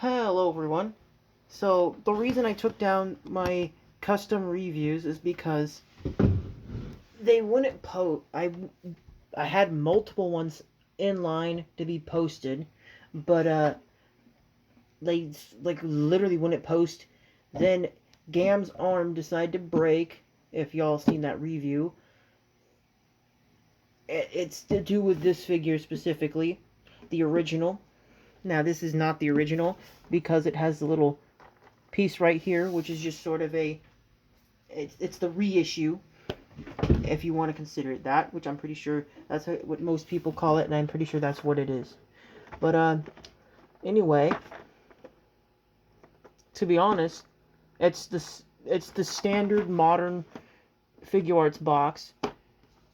Hello everyone. So the reason I took down my custom reviews is because they wouldn't post. I had multiple ones in line to be posted, but they like literally wouldn't post. Then Gam's arm decided to break. If y'all seen that review, it's to do with this figure specifically, the original. Now this is not the original because it has the little piece right here, which is just sort of it's the reissue, if you want to consider it that, which I'm pretty sure that's what most people call it, and I'm pretty sure that's what it is. But anyway, to be honest, it's the standard modern figuarts box,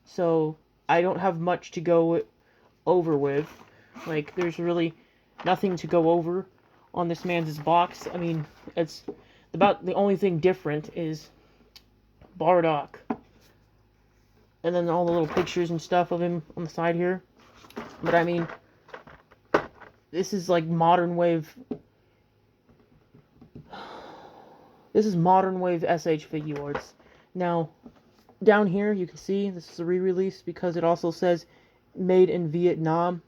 so I don't have much to go over with. Like, there's really nothing to go over on this man's box. I mean, it's about the only thing different is Bardock, and then all the little pictures and stuff of him on the side here. But I mean, this is like modern wave. This is modern wave SH figuarts. Now, down here you can see this is a re-release because it also says made in Vietnam,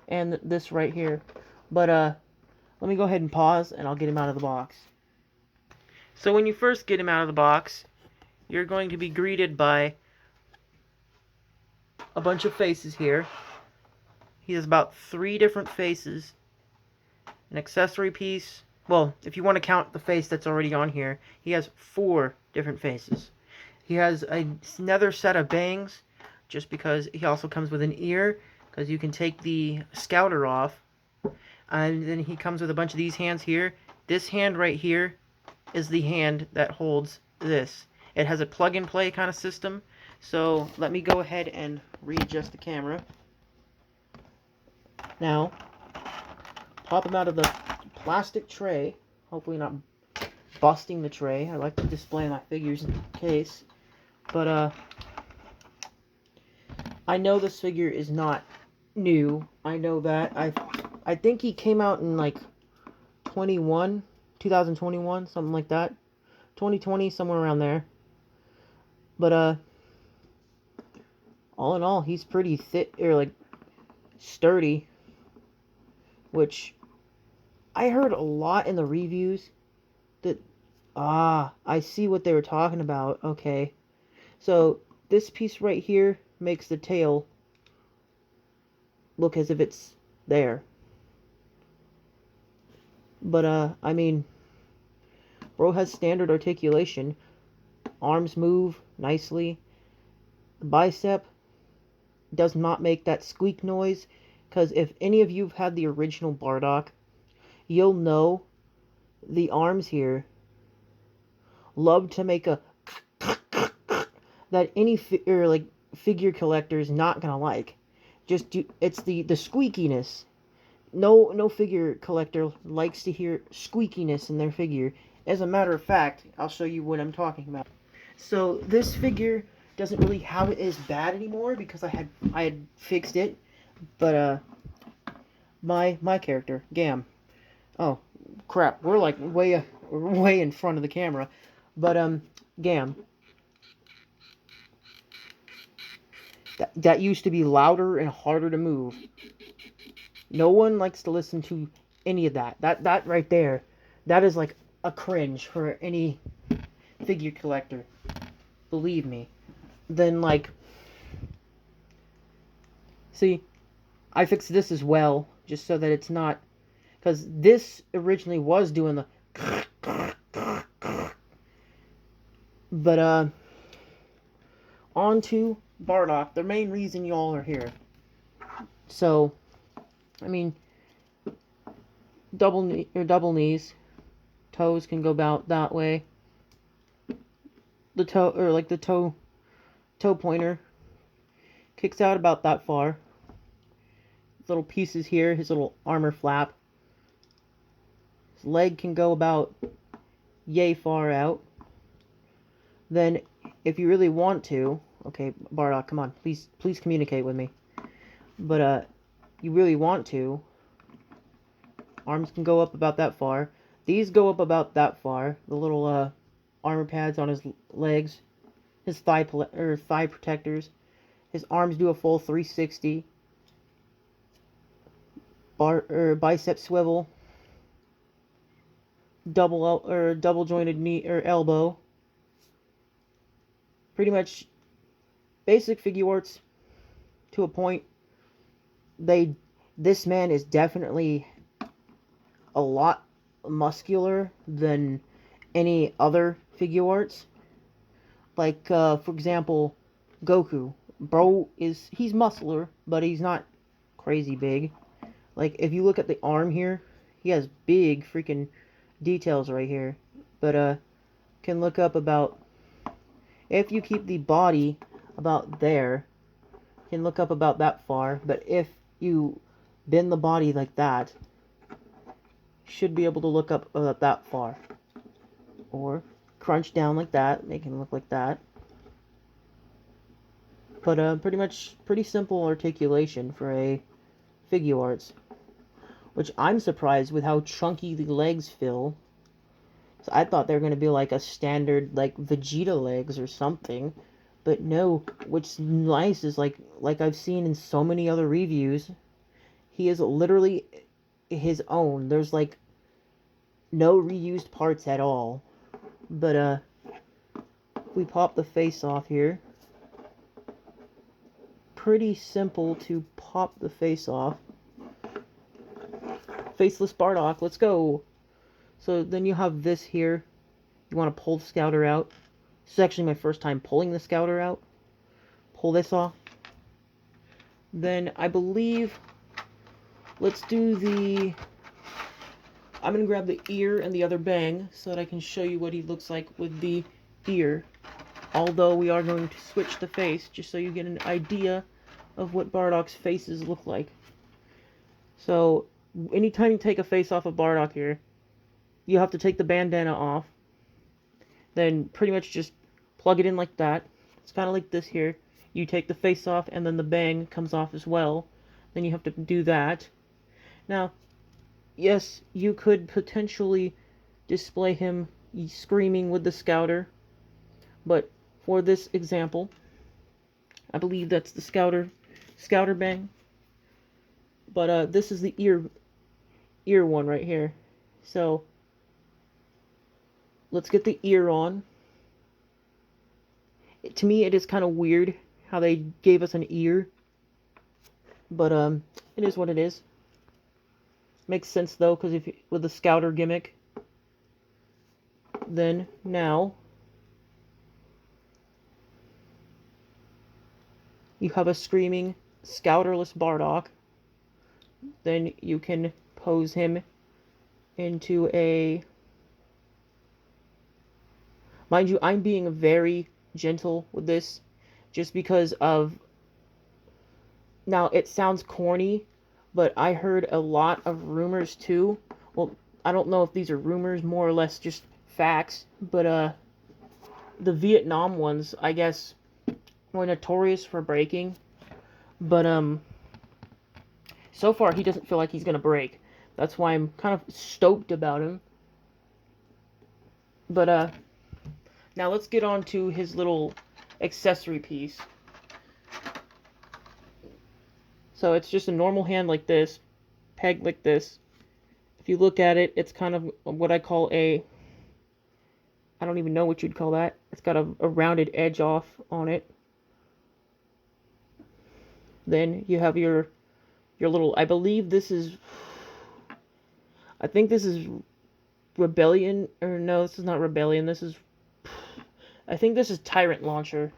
and this right here. But let me go ahead and pause, and I'll get him out of the box. So when you first get him out of the box, you're going to be greeted by a bunch of faces here. He has about 3 different faces. An accessory piece. Well, if you want to count the face that's already on here, he has 4 different faces. He has another set of bangs, just because he also comes with an ear, because you can take the scouter off. And then he comes with a bunch of these hands here. This hand right here is the hand that holds this. It has a plug-and-play kind of system. So let me go ahead and readjust the camera. Now, pop him out of the plastic tray. Hopefully not busting the tray. I like to display my figures in case. But I know this figure is not new. I know that. I think he came out in like 2021, something like that. 2020, somewhere around there. But all in all, he's pretty thick, or like sturdy, which I heard a lot in the reviews that I see what they were talking about. Okay, so this piece right here makes the tail look as if it's there. But I mean, bro has standard articulation. Arms move nicely. The bicep does not make that squeak noise, because if any of you have had the original Bardock, you'll know the arms here love to make a that any figure collector is not gonna like. It's the squeakiness. No figure collector likes to hear squeakiness in their figure. As a matter of fact, I'll show you what I'm talking about. So this figure doesn't really have it as bad anymore because I had fixed it. But my character, Gam. Oh crap, we're like way in front of the camera. But Gam. That used to be louder and harder to move. No one likes to listen to any of that. That right there, that is like a cringe for any figure collector. Believe me. Then like, see, I fixed this as well, just so that it's not, because this originally was doing the but on to Bardock, the main reason y'all are here. So I mean, double knees, toes can go about that way. The toe, or like the toe pointer kicks out about that far. Little pieces here, his little armor flap. His leg can go about yay far out. Then, if you really want to, okay, Bardock, come on, please communicate with me. But you really want to, Arms can go up about that far. These go up about that far. The little armor pads on his legs, his thigh protectors. His arms do a full 360. Bicep swivel. Double jointed knee or elbow. Pretty much basic figuarts to a point. This man is definitely a lot muscular than any other figuarts. Like for example, Goku. Bro he's muscular, but he's not crazy big. Like if you look at the arm here, he has big freaking details right here. But can look up about, if you keep the body about there, can look up about that far. But if you bend the body like that, should be able to look up about that far. Or crunch down like that, make him look like that. But pretty simple articulation for a figuarts. Which I'm surprised with how chunky the legs feel. So I thought they were going to be like a standard, like Vegeta legs or something. But no, what's nice is like I've seen in so many other reviews, he is literally his own. There's like no reused parts at all. But we pop the face off here. Pretty simple to pop the face off. Faceless Bardock, let's go. So then you have this here. You want to pull the scouter out. This is actually my first time pulling the scouter out. Pull this off. Then I believe, let's do the, I'm going to grab the ear and the other bang so that I can show you what he looks like with the ear. Although we are going to switch the face just so you get an idea of what Bardock's faces look like. So anytime you take a face off of Bardock here, you have to take the bandana off. Then pretty much just plug it in like that. It's kind of like this here. You take the face off and then the bang comes off as well. Then you have to do that. Now, yes, you could potentially display him screaming with the scouter. But for this example, I believe that's the scouter bang. But this is the ear one right here. So let's get the ear on. To me, it is kind of weird how they gave us an ear. But it is what it is. Makes sense though, because if with the scouter gimmick. Then now you have a screaming scouterless Bardock. Then you can pose him into a, mind you, I'm being very gentle with this just because of, now it sounds corny, but I heard a lot of rumors too. Well, I don't know if these are rumors, more or less just facts, but the Vietnam ones, I guess, were notorious for breaking. But so far he doesn't feel like he's gonna break. That's why I'm kind of stoked about him. But now let's get on to his little accessory piece. So it's just a normal hand like this, pegged like this. If you look at it, it's kind of what I call a, I don't even know what you'd call that. It's got a rounded edge off on it. Then you have your little, I believe this is, I think this is Rebellion, or no, this is not Rebellion, this is, I think this is Tyrant Launcher.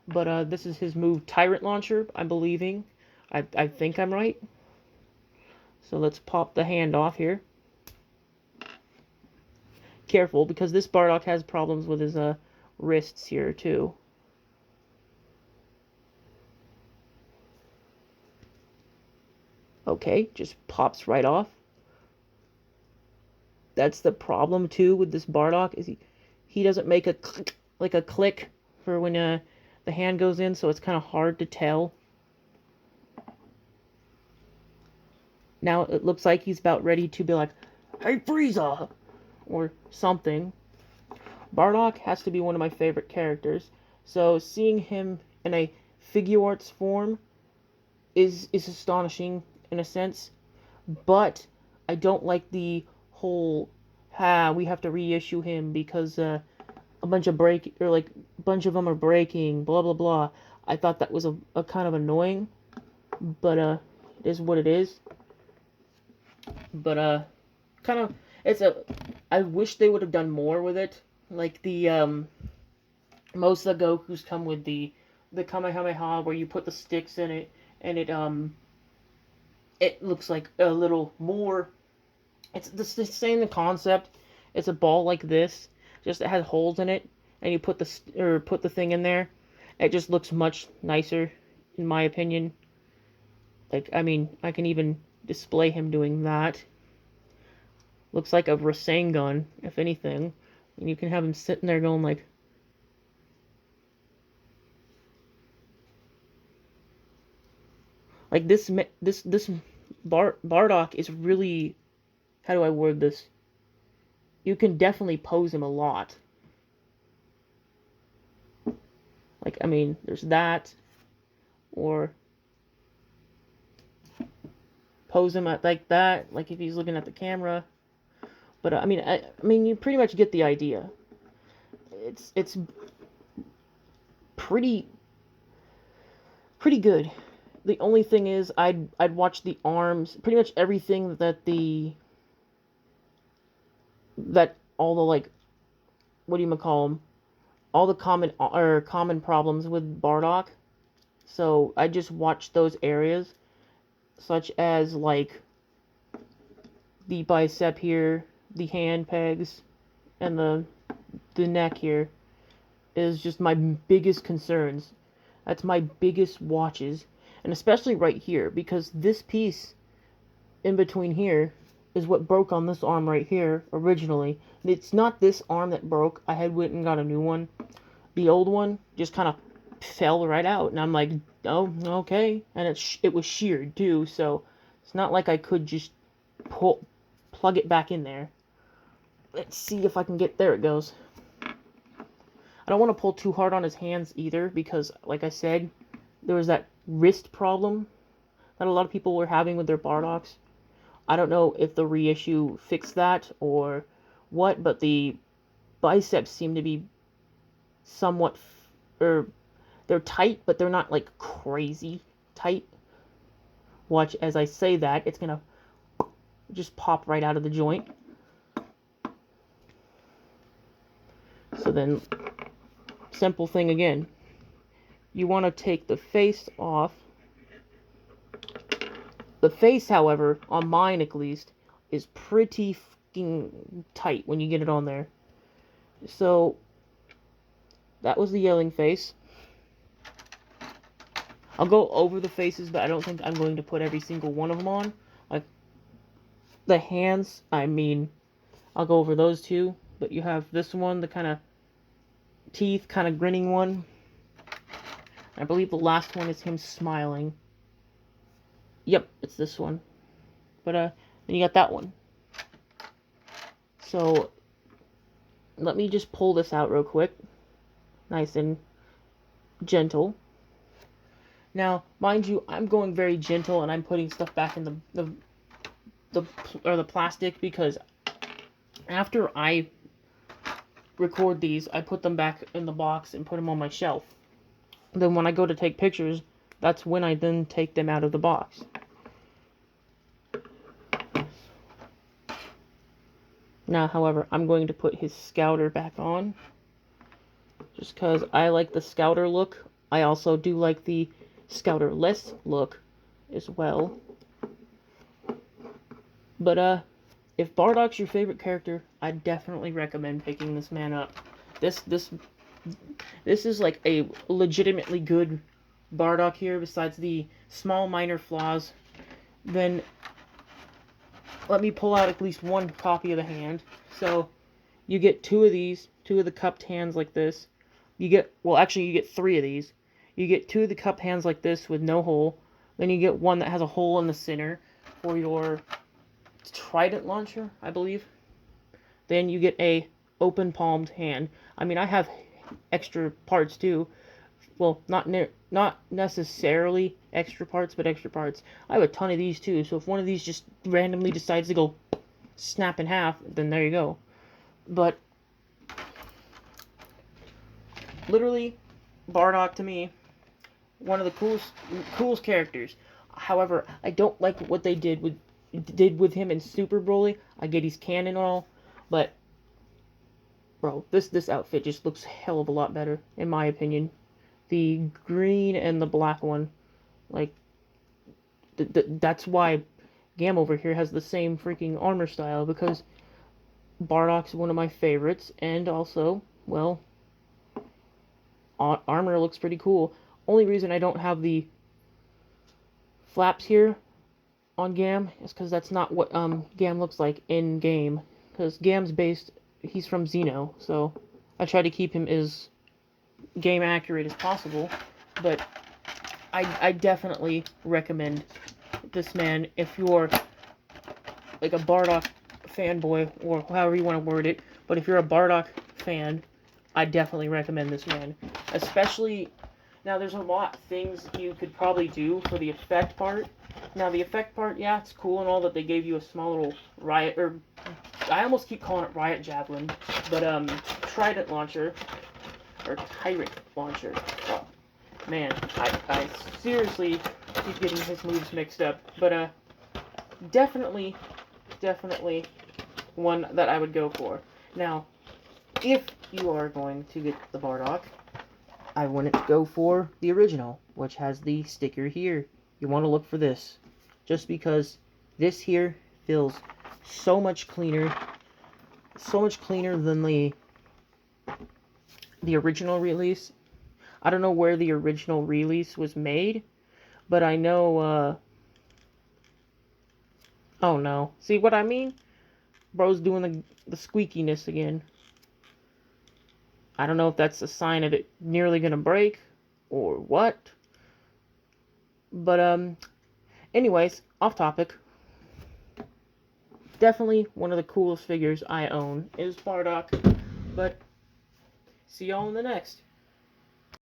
But this is his move, Tyrant Launcher, I'm believing. I think I'm right. So let's pop the hand off here. Careful, because this Bardock has problems with his wrists here too. Okay, just pops right off. That's the problem too with this Bardock, is he doesn't make a click, like a click for when the hand goes in, so it's kind of hard to tell. Now it looks like he's about ready to be like, "Hey, Frieza!" or something. Bardock has to be one of my favorite characters, so seeing him in a figuarts form is astonishing in a sense, but I don't like the whole we have to reissue him because a bunch of a bunch of them are breaking, blah blah blah. I thought that was a kind of annoying, but it is what it is. But kind of it's a I wish they would have done more with it. Like the most of the Gokus come with the Kamehameha where you put the sticks in it and it looks like a little more. It's the same concept. It's a ball like this, just it has holes in it, and you put the thing in there. It just looks much nicer, in my opinion. Like I mean, I can even display him doing that. Looks like a Rasengan, if anything, and you can have him sitting there going like this Bardock is really, how do I word this? You can definitely pose him a lot. Like, I mean, there's that, or pose him at like that, like if he's looking at the camera. But I mean, you pretty much get the idea. It's pretty pretty good. The only thing is, I'd watch the arms, pretty much everything that all the like, what do you call them? All the common problems with Bardock. So I just watched those areas, such as like the bicep here, the hand pegs, and the neck here is just my biggest concerns. That's my biggest watches, and especially right here because this piece in between here is what broke on this arm right here originally. It's not this arm that broke. I had went and got a new one. The old one just kind of fell right out, and I'm like, oh, okay. And it was sheared too, so it's not like I could just plug it back in there. Let's see if I can get there. It goes. I don't want to pull too hard on his hands either because, like I said, there was that wrist problem that a lot of people were having with their Bardocks. I don't know if the reissue fixed that or what, but the biceps seem to be somewhat, or they're tight, but they're not like crazy tight. Watch as I say that, it's gonna just pop right out of the joint. So then, simple thing again. You want to take the face off. The face, however, on mine at least, is pretty fucking tight when you get it on there. So, that was the yelling face. I'll go over the faces, but I don't think I'm going to put every single one of them on. Like, the hands, I mean, I'll go over those two. But you have this one, the kind of teeth, kind of grinning one. I believe the last one is him smiling. Yep, it's this one. But then you got that one. So let me just pull this out real quick. Nice and gentle. Now, mind you, I'm going very gentle and I'm putting stuff back in the plastic because after I record these, I put them back in the box and put them on my shelf. Then when I go to take pictures, that's when I then take them out of the box. Now, however, I'm going to put his scouter back on. Just because I like the scouter look. I also do like the scouter-less look as well. But, if Bardock's your favorite character, I definitely recommend picking this man up. This is like a legitimately good Bardock here, besides the small minor flaws. Then let me pull out at least one copy of the hand. So you get two of these, two of the cupped hands like this. You get three of these. You get two of the cupped hands like this with no hole. Then you get one that has a hole in the center. for your trident launcher, I believe. Then you get a open palmed hand. I mean, I have extra parts too. Well, not necessarily extra parts, but extra parts. I have a ton of these too. So if one of these just randomly decides to go snap in half, then there you go. But literally, Bardock to me, one of the coolest characters. However, I don't like what they did with him in Super Broly. I get he's canon and all, but bro, this outfit just looks a hell of a lot better in my opinion. The green and the black one, like that's why Gam over here has the same freaking armor style, because Bardock's one of my favorites, and also, well, armor looks pretty cool. Only reason I don't have the flaps here on Gam is because that's not what Gam looks like in game. Because he's from Xeno, so I try to keep him as game accurate as possible. But I definitely recommend this man if you're like a Bardock fanboy, or however you want to word it. But if you're a Bardock fan, I definitely recommend this man. Especially, now there's a lot of things you could probably do for the effect part. Now the effect part, yeah, it's cool and all that they gave you a small little riot, or I almost keep calling it riot javelin, but trident launcher, or tyrant launcher. Oh, man, I seriously keep getting his moves mixed up. But definitely one that I would go for. Now, if you are going to get the Bardock, I wouldn't go for the original, which has the sticker here. You want to look for this, just because this here feels so much cleaner than the original release. I don't know where the original release was made, but I know, oh no. See what I mean? Bro's doing the squeakiness again. I don't know if that's a sign of it nearly gonna break, or what. But, anyways, off topic. Definitely one of the coolest figures I own is Bardock. But, see y'all in the next.